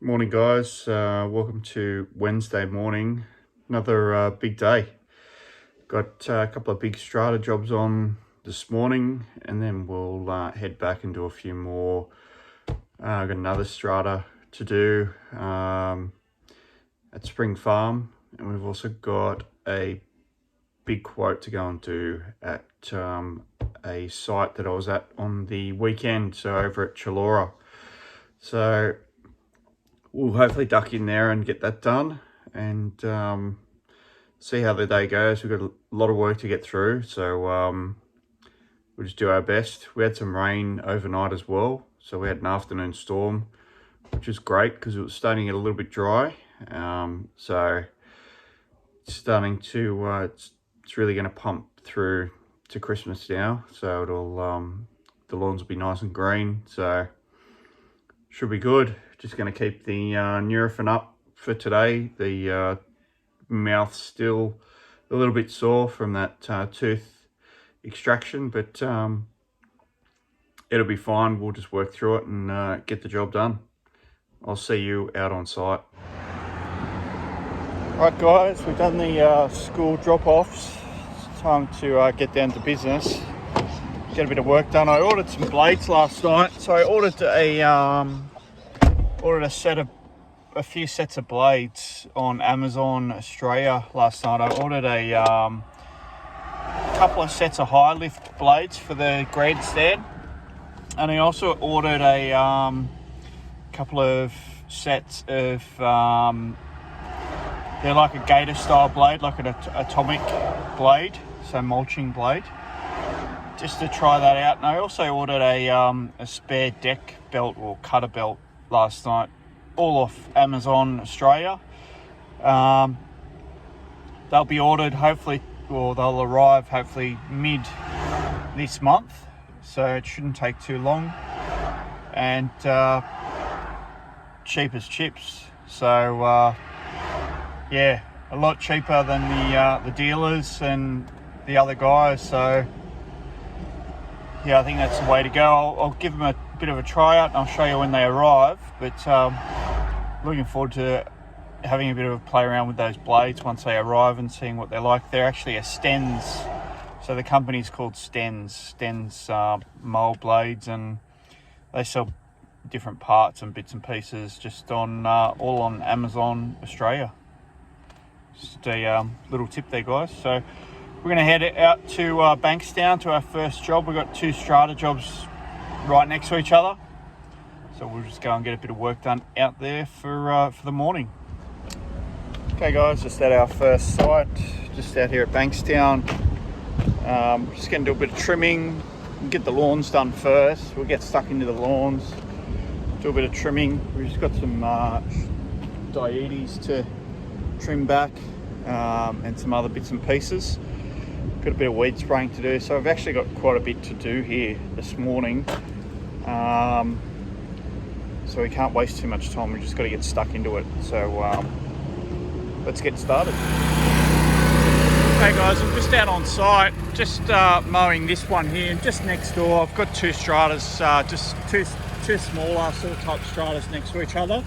Morning, guys. Welcome to Wednesday morning. Another big day. Got a couple of big strata jobs on this morning, and then we'll head back and do a few more. Got another strata to do at Spring Farm, and we've also got a big quote to go and do at a site that I was at on the weekend, so over at Chullora. So we'll hopefully duck in there and get that done and see how the day goes. We've got a lot of work to get through, so we'll just do our best. We had some rain overnight as well, so we had an afternoon storm, which is great because it was starting to get a little bit dry. So it's starting to, it's really going to pump through to Christmas now, so it'll the lawns will be nice and green, so should be good. Just going to keep the Nurofen up for today. The mouth's still a little bit sore from that tooth extraction, but it'll be fine. We'll just work through it and get the job done. I'll see you out on site. Right, guys, we've done the school drop-offs. It's time to get down to business, get a bit of work done. I ordered some blades last night, so I ordered a few sets of blades on Amazon Australia last night. I ordered a couple of sets of high lift blades for the grandstand, and I also ordered a couple of sets of they're like a gator style blade, like an atomic blade, so mulching blade, just to try that out. And I also ordered a spare deck belt or cutter belt last night, all off Amazon Australia. They'll be ordered hopefully, or they'll arrive hopefully mid this month, so it shouldn't take too long, and cheap as chips. So yeah, a lot cheaper than the dealers and the other guys, so yeah, I think that's the way to go. I'll give them a bit of a try out and I'll show you when they arrive, but looking forward to having a bit of a play around with those blades once they arrive and seeing what they're like. They're actually a Stens, so the company's called Stens mold blades, and they sell different parts and bits and pieces just on all on Amazon Australia. Just a little tip there, guys. So we're going to head out to Bankstown to our first job. We've got two strata jobs right next to each other, so we'll just go and get a bit of work done out there for the morning. Okay, guys, just at our first site, just out here at Bankstown. Just going to do a bit of trimming, get the lawns done first. We'll get stuck into the lawns, do a bit of trimming. We've just got some dietes to trim back and some other bits and pieces. Got a bit of weed spraying to do, so I've actually got quite a bit to do here this morning, so we can't waste too much time. We just got to get stuck into it, so let's get started. Okay, guys, I'm just out on site, just mowing this one here, just next door. I've got two stratas, just two smaller sort of type stratas next to each other,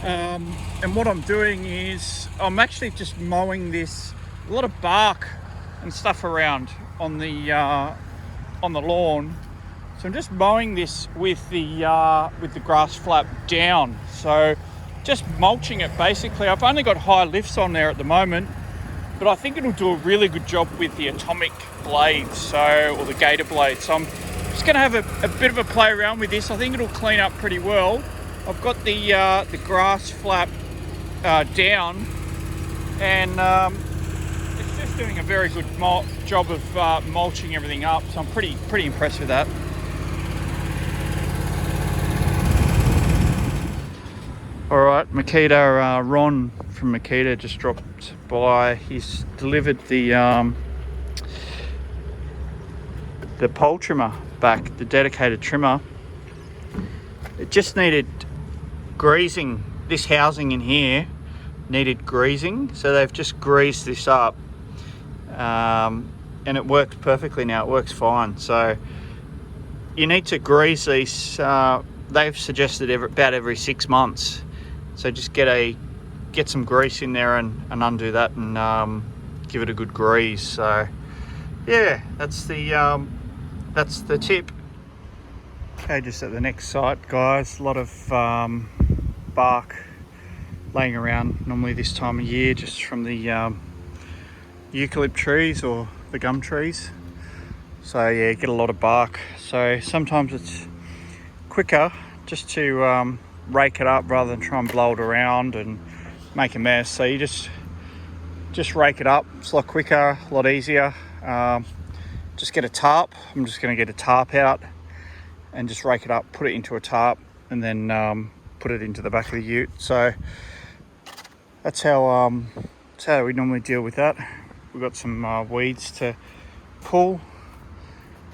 and what I'm doing is I'm actually just mowing this, a lot of bark and stuff around on the lawn, so I'm just mowing this with the grass flap down, so just mulching it basically. I've only got high lifts on there at the moment, but I think it'll do a really good job with the atomic blades, or the gator blades. So I'm just going to have a bit of a play around with this. I think it'll clean up pretty well. I've got the grass flap down, and it's just doing a very good job of mulching everything up. So I'm pretty impressed with that. All right, Makita, Ron from Makita just dropped by. He's delivered the pole trimmer back, the dedicated trimmer. It just needed greasing. This housing in here needed greasing, so they've just greased this up, and it works perfectly now. It works fine. So you need to grease these. They've suggested about every 6 months. So just get some grease in there and undo that, and give it a good grease. So yeah, that's the tip. Okay, just at the next site, guys, a lot of bark laying around normally this time of year, just from the eucalypt trees or the gum trees. So yeah, get a lot of bark. So sometimes it's quicker just to rake it up rather than try and blow it around and make a mess. So you just rake it up. It's a lot quicker, a lot easier. Just get a tarp. I'm just going to get a tarp out and just rake it up, put it into a tarp, and then put it into the back of the ute. So that's how we normally deal with that. We've got some weeds to pull,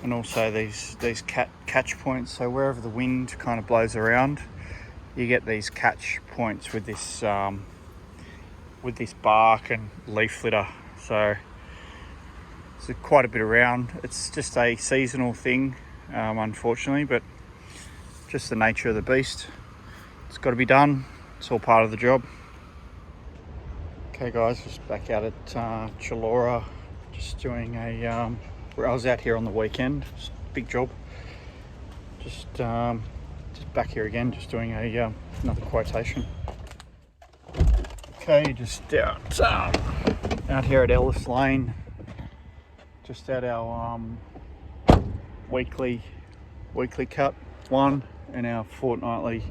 and also these catch points. So wherever the wind kind of blows around, you get these catch points with this bark and leaf litter. So there's quite a bit around. It's just a seasonal thing, unfortunately, but just the nature of the beast. It's got to be done. It's all part of the job. Okay guys, just back out at Chullora, just doing I was out here on the weekend, just big job. Just back here again, just doing another quotation. Okay, just out here at Ellis Lane, just at our weekly cut one and our fortnightly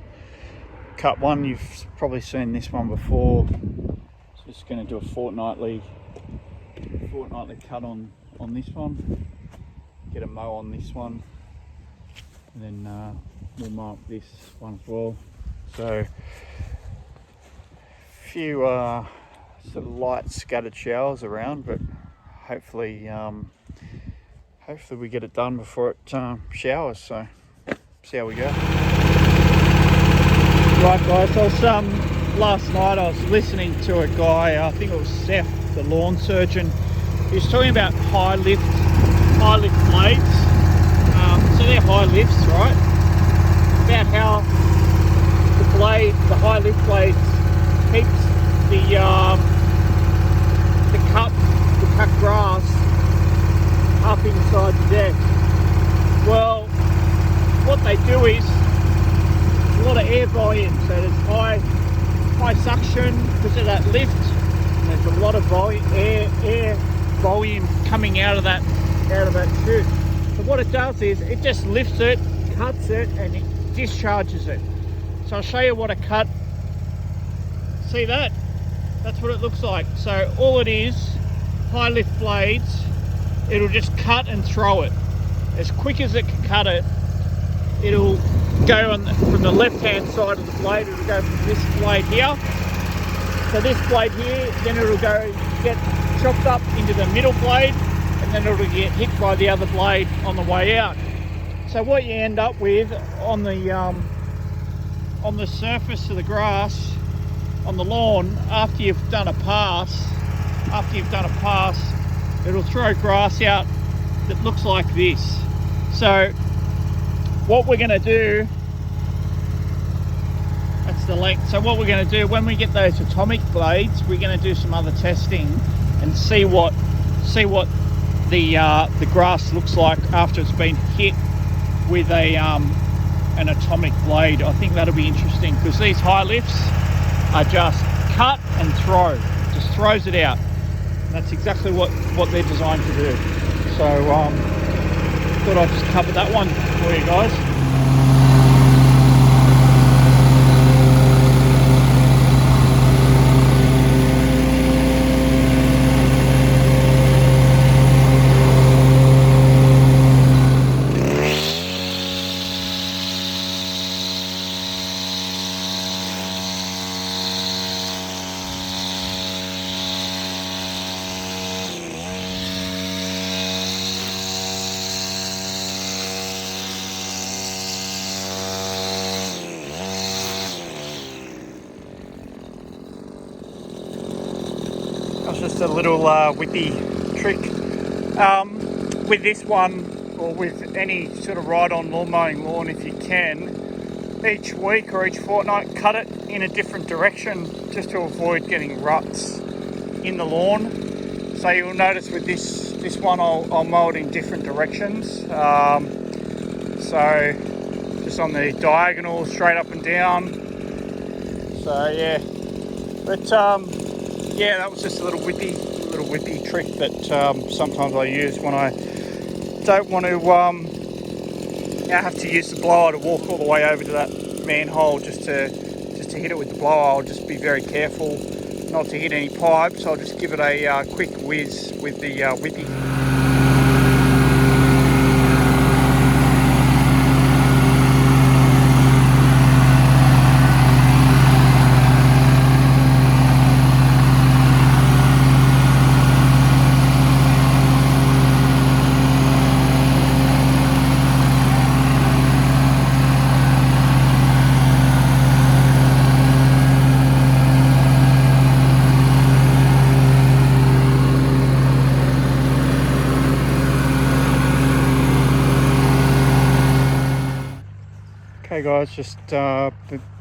cut one. You've probably seen this one before. Just going to do a fortnightly cut on this one, get a mow on this one, and then we'll mow up this one as well. So a few sort of light scattered showers around, but hopefully we get it done before it showers. So see how we go. Right guys, so last night I was listening to a guy, I think it was Seth, the lawn surgeon. He was talking about high lift blades. So they're high lifts, right? About how the high lift blades keeps the cut grass up inside the deck. Well, what they do is a lot of air volume, so there's high suction because of that lift. There's a lot of air volume coming out of that chute. So what it does is it just lifts it, cuts it, and it discharges it. So I'll show you what a cut. See that? That's what it looks like. So all it is, high lift blades, it'll just cut and throw it. As quick as it can cut it, it'll go from the left hand side of the blade, it'll go from this blade here. So this blade here, then it'll get chopped up into the middle blade, and then it'll get hit by the other blade on the way out. So what you end up with on the surface of the grass on the lawn, after you've done a pass, it'll throw grass out that looks like this. So what we're going to do, that's the length. So what we're going to do when we get those atomic blades, we're going to do some other testing and see what the grass looks like after it's been hit with an atomic blade. I think that'll be interesting because these high lifts are just cut and throw, just throws it out. And that's exactly what they're designed to do. So thought I'd just cover that one for you guys. That's just a little whippy trick. With this one, or with any sort of ride-on lawn mowing lawn, if you can, each week or each fortnight, cut it in a different direction just to avoid getting ruts in the lawn. So you'll notice with this one I'll mow it in different directions. So just on the diagonal, straight up and down. So yeah, but yeah, that was just a little whippy trick that sometimes I use when I don't want to have to use the blower to walk all the way over to that manhole just to hit it with the blower. I'll just be very careful not to hit any pipes. I'll just give it a quick whiz with the whippy. Okay guys, just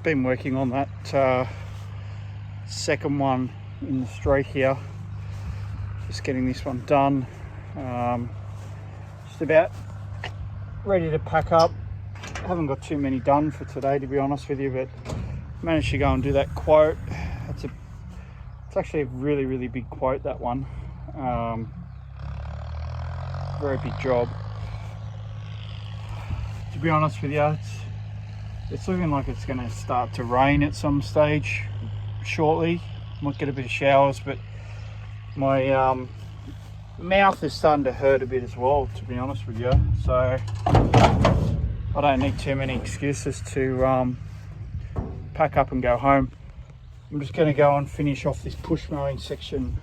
been working on that second one in the street here. Just getting this one done. Just about ready to pack up. Haven't got too many done for today, to be honest with you, but managed to go and do that quote. It's actually a really big quote, that one. Very big job. To be honest with you, it's looking like it's going to start to rain at some stage shortly. Might get a bit of showers, but my mouth is starting to hurt a bit as well, to be honest with you. So I don't need too many excuses to pack up and go home. I'm just going to go and finish off this push mowing section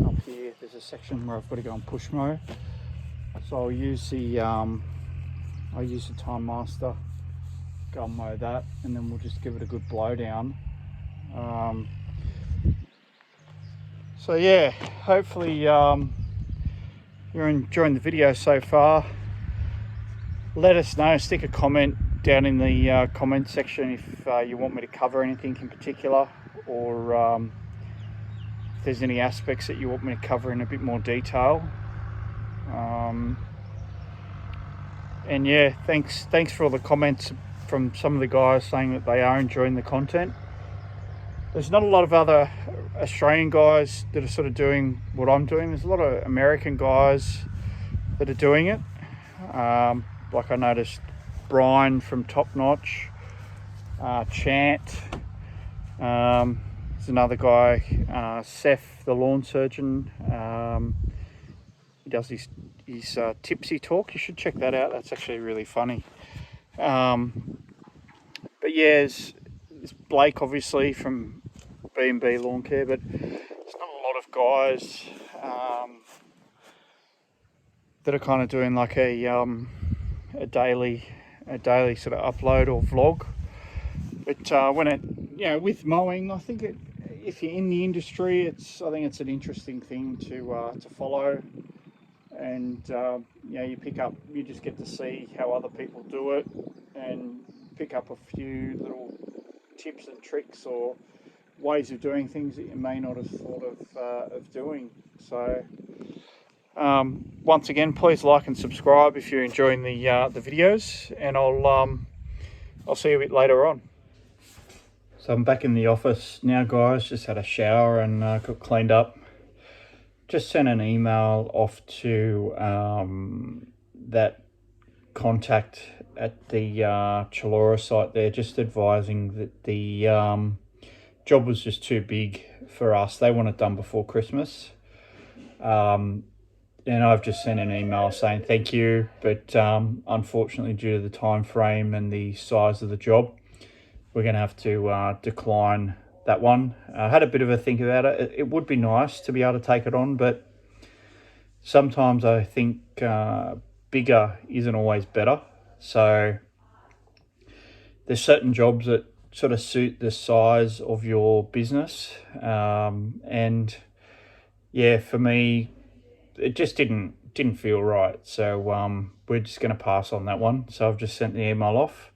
up here. There's a section where I've got to go and push mow. So I'll use the Time Master. Go and mow that, and then we'll just give it a good blow down. So yeah, hopefully you're enjoying the video so far. Let us know, stick a comment down in the comment section if you want me to cover anything in particular, or if there's any aspects that you want me to cover in a bit more detail. And yeah, thanks for all the comments from some of the guys saying that they are enjoying the content. There's not a lot of other Australian guys that are sort of doing what I'm doing. There's a lot of American guys that are doing it. Like I noticed Brian from Top Notch, Chant, there's another guy, Seth the lawn surgeon. He does his tipsy talk. You should check that out. That's actually really funny. But yeah, there's Blake obviously from B&B Lawn Care, but there's not a lot of guys that are kind of doing like a daily sort of upload or vlog. But when it, with mowing, I think if you're in the industry, I think it's an interesting thing to follow. And you just get to see how other people do it and pick up a few little tips and tricks or ways of doing things that you may not have thought of doing. So once again, please like and subscribe if you're enjoying the videos, and I'll see you a bit later on. So I'm back in the office now, guys. Just had a shower and got cleaned up. Just sent an email off to that contact at the Chullora site there, just advising that the job was just too big for us. They want it done before Christmas. And I've just sent an email saying thank you, but unfortunately due to the time frame and the size of the job, we're going to have to decline that one. I had a bit of a think about it. It would be nice to be able to take it on, but sometimes I think bigger isn't always better. So there's certain jobs that sort of suit the size of your business, and yeah, for me it just didn't feel right. So we're just going to pass on that one. So I've just sent the email off.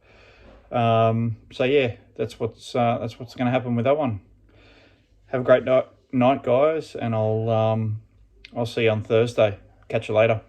So yeah, that's what's going to happen with that one. Have a great night, guys, and I'll see you on Thursday. Catch you later.